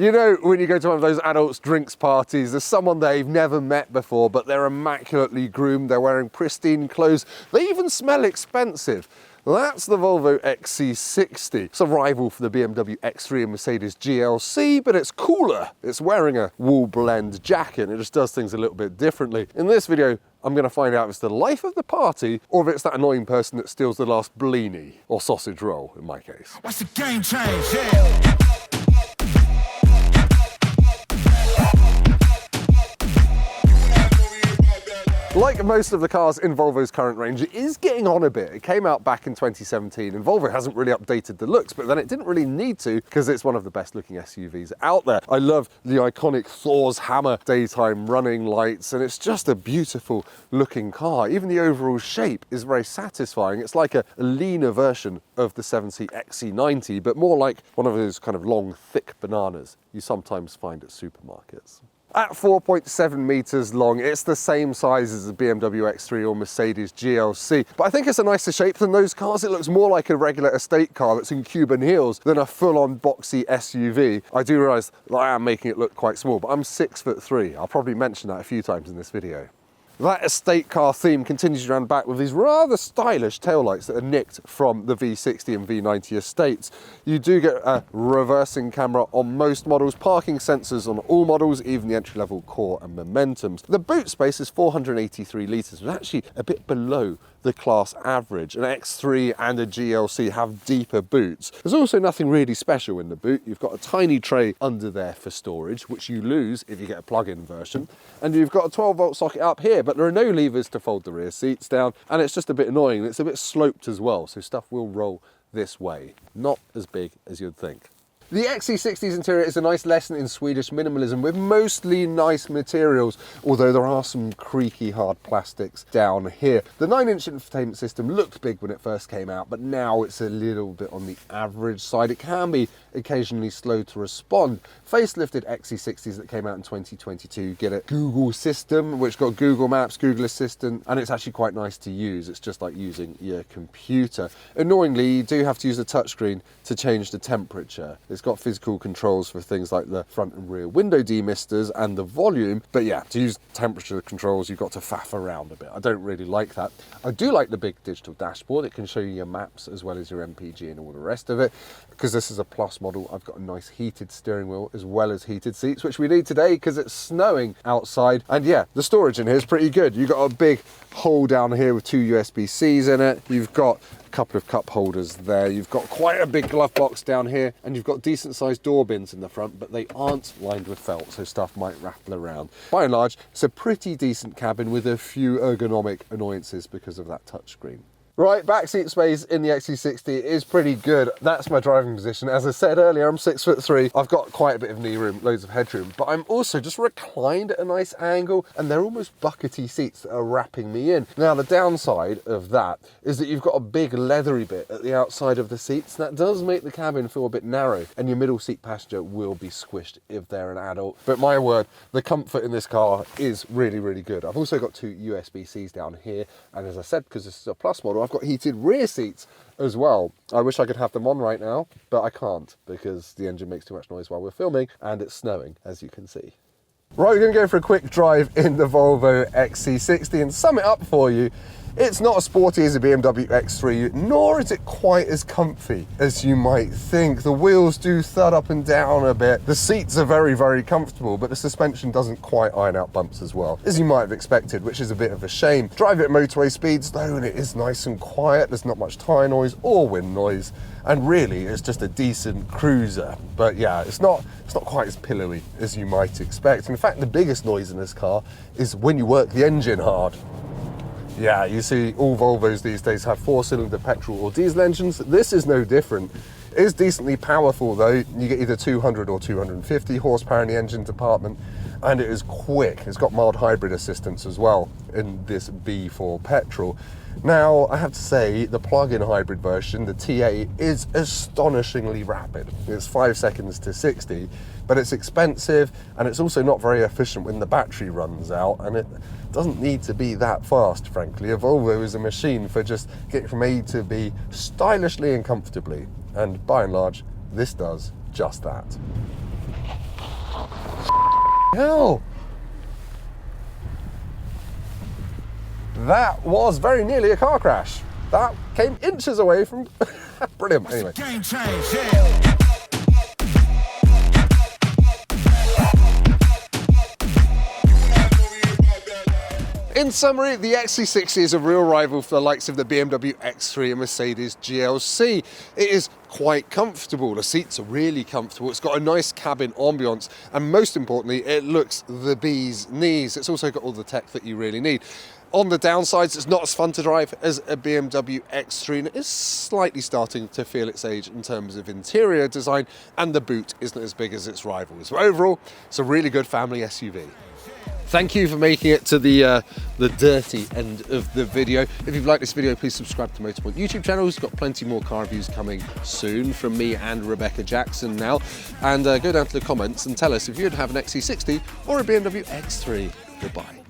You know, when you go to one of those adults drinks parties, there's someone there you've never met before, but they're immaculately groomed, they're wearing pristine clothes, they even smell expensive. That's the Volvo XC60. It's a rival for the BMW X3 and Mercedes GLC, but it's cooler. It's wearing a wool blend jacket, and it just does things a little bit differently. In this video, I'm going to find out if it's the life of the party or if it's that annoying person that steals the last blini, or sausage roll in my case. What's the game change? Yeah. Like most of the cars in Volvo's current range, it is getting on a bit. It came out back in 2017 and Volvo hasn't really updated the looks, but then it didn't really need to because it's one of the best looking SUVs out there. I love the iconic Thor's hammer daytime running lights, and it's just a beautiful looking car. Even the overall shape is very satisfying. It's like a leaner version of the 7-seat XC90, but more like one of those kind of long, thick bananas you sometimes find at supermarkets. At 4.7 meters long, it's the same size as the BMW X3 or Mercedes GLC, but I think it's a nicer shape than those cars. It looks more like a regular estate car that's in Cuban heels than a full-on boxy SUV. I do realise that I am making it look quite small, but I'm 6'3". I'll probably mention that a few times in this video. That estate car theme continues around back with these rather stylish taillights that are nicked from the V60 and V90 estates. You do get a reversing camera on most models, parking sensors on all models, even the entry-level Core and Momentums. The boot space is 483 litres, which is actually a bit below the class average. An X3 and a GLC have deeper boots. There's also nothing really special in the boot. You've got a tiny tray under there for storage, which you lose if you get a plug-in version. And you've got a 12-volt socket up here, but there are no levers to fold the rear seats down, and it's just a bit annoying. It's a bit sloped as well, so stuff will roll this way. Not as big as you'd think. The XC60's interior is a nice lesson in Swedish minimalism with mostly nice materials, although there are some creaky hard plastics down here. The 9-inch infotainment system looked big when it first came out, but now it's a little bit on the average side. It can be occasionally slow to respond. Facelifted XC60s that came out in 2022 get a Google system, which got Google Maps, Google Assistant, and it's actually quite nice to use. It's just like using your computer. Annoyingly, you do have to use the touchscreen to change the temperature. It's got physical controls for things like the front and rear window demisters and the volume, but yeah, to use temperature controls, you've got to faff around a bit. I don't really like that. I do like the big digital dashboard. It can show you your maps as well as your MPG and all the rest of it. Because this is a Plus model, I've got a nice heated steering wheel as well as heated seats, which we need today because it's snowing outside. And yeah, the storage in here is pretty good. You've got a big hole down here with 2 USB-Cs in it. You've got a couple of cup holders there. You've got quite a big glove box down here, and you've got decent sized door bins in the front, but they aren't lined with felt, so stuff might rattle around. By and large, it's a pretty decent cabin with a few ergonomic annoyances because of that touchscreen. Right, backseat space in the XC60 is pretty good. That's my driving position. As I said earlier, I'm 6'3". I've got quite a bit of knee room, loads of headroom, but I'm also just reclined at a nice angle, and they're almost buckety seats that are wrapping me in. Now, the downside of that is that you've got a big leathery bit at the outside of the seats. That does make the cabin feel a bit narrow, and your middle seat passenger will be squished if they're an adult. But my word, the comfort in this car is really, really good. I've also got 2 USB-Cs down here, and as I said, because this is a Plus model, I've got heated rear seats as well. I wish I could have them on right now, but I can't because the engine makes too much noise while we're filming and it's snowing, as you can see. Right, we're going to go for a quick drive in the Volvo XC60 and sum it up for you. It's not as sporty as a BMW X3, nor is it quite as comfy as you might think. The wheels do thud up and down a bit. The seats are very, very comfortable, but the suspension doesn't quite iron out bumps as well, as you might have expected, which is a bit of a shame. Drive it at motorway speeds though, and it is nice and quiet. There's not much tyre noise or wind noise, and really it's just a decent cruiser. But yeah, it's not quite as pillowy as you might expect. In fact, the biggest noise in this car is when you work the engine hard. Yeah, you see all Volvos these days have 4-cylinder petrol or diesel engines. This is no different. It is decently powerful though. You get either 200 or 250 horsepower in the engine department, and it is quick. It's got mild hybrid assistance as well in this B4 petrol. Now, I have to say, the plug-in hybrid version, the TA, is astonishingly rapid. It's 5 seconds to 60, but it's expensive, and it's also not very efficient when the battery runs out, and it doesn't need to be that fast, frankly. A Volvo is a machine for just getting from A to B stylishly and comfortably, and by and large, this does just that. hell. That was very nearly a car crash. That came inches away from... Brilliant, anyway. Game change, yeah. In summary, the XC60 is a real rival for the likes of the BMW X3 and Mercedes GLC. It is quite comfortable. The seats are really comfortable. It's got a nice cabin ambience, and most importantly, it looks the bee's knees. It's also got all the tech that you really need. On the downsides, it's not as fun to drive as a BMW X3, and it is slightly starting to feel its age in terms of interior design, and the boot isn't as big as its rivals. But overall, it's a really good family SUV. Thank you for making it to the dirty end of the video. If you've liked this video, please subscribe to Motorpoint YouTube channel. We've got plenty more car reviews coming soon from me and Rebecca Jackson now. And go down to the comments and tell us if you'd have an XC60 or a BMW X3. Goodbye.